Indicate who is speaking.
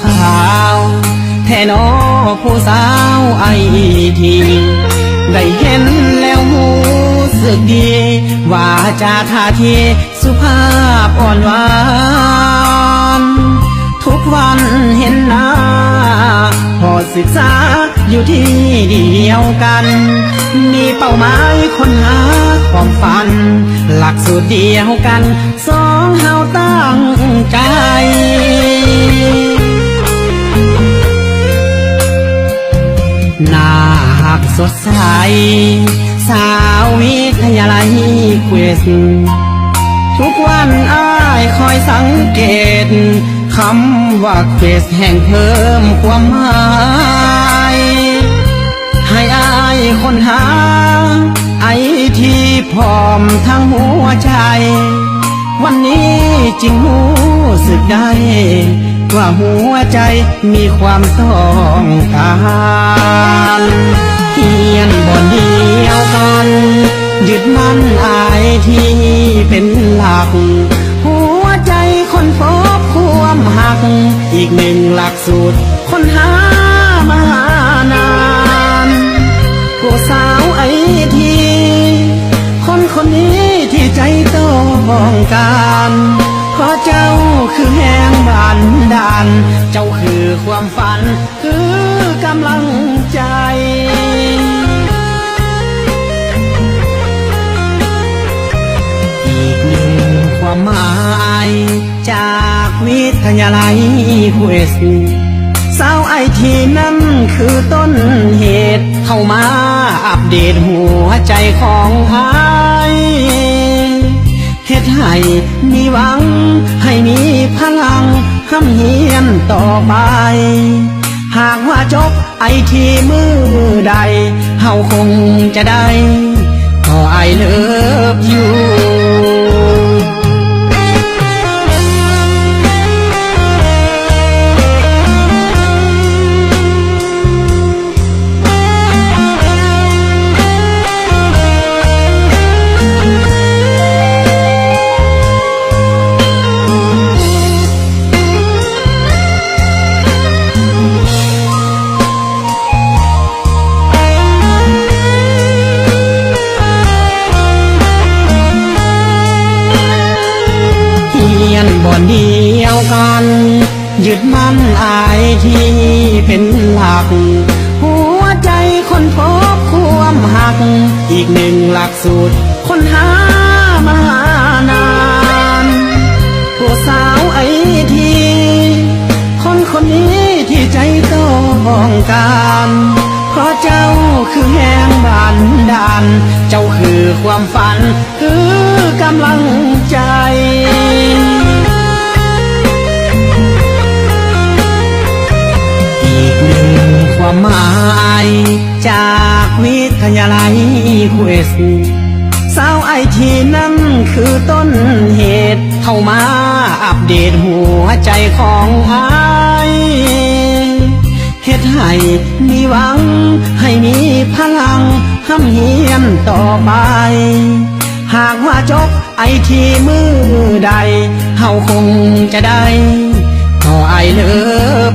Speaker 1: ขาวแท่นอผู้สาวไอทีได้เห็นแล้วหูสึกดีว่าจาท่าทีสุภาพอ่อนหวานทุกวันเห็นหน้าพอศึกษาอยู่ที่เดียวกันมีเป้าหมายค้นหาความฝันหลักสูตรเดียวกันสองเฮาตั้งใจน่าหักสดใสสาววิทยาลัยเควสทุกวันอ้ายคอยสังเกตคำว่าเควสแห่งเพิ่มความหมายให้อ้ายค้นหาไอที่พร้อมทั้งหัวใจวันนี้จริงรู้สึกได้ว่าหัวใจมีความต้องการเฮียนบ่เดียวกันยึดมั่นอายที่เป็นหลักหัวใจคนพบความหักอีกหนึ่งหลักสูตรคนหามานานผู้สาวไอทีคนนี้ที่ใจต้องการเพราะเจ้าคือแห่งบันดาลเจ้าคือความฝันคือกำลังใจอีกหนึ่งความหมายจากวิทยาลัยเควสสาวไอทีนั่นคือต้นเหตุเข้ามาอัปเดตหัวใจของไอเฮ็ดให้มีหวังให้มีพลังห้ำเฮียนต่อไปหากว่าจบไอทีมือใดเฮาคงจะได้ก็ไอเลิฟยูบ่เดียวกันยึดมั่นอายที่เป็นหลักหัวใจคนพบความหักอีกหนึ่งหลักสูตรคนหามานานผู้สาวไอทีคนนี้ที่ใจต้องการเพราะเจ้าคือแห่งบันดาลเจ้าคือความฝันคือกำลังใจอีกหนึ่งความหมายจากวิทยาลัยเควสสาวไอทีนั่นคือต้นเหตุเข้ามาอัปเดตหัวใจของไอเฮ็ดให้มีหวังให้มีพลังห้ำเฮียนต่อไปหากว่าจบไอทีมือใดเฮาคงจะได้ก็ไอเลิฟ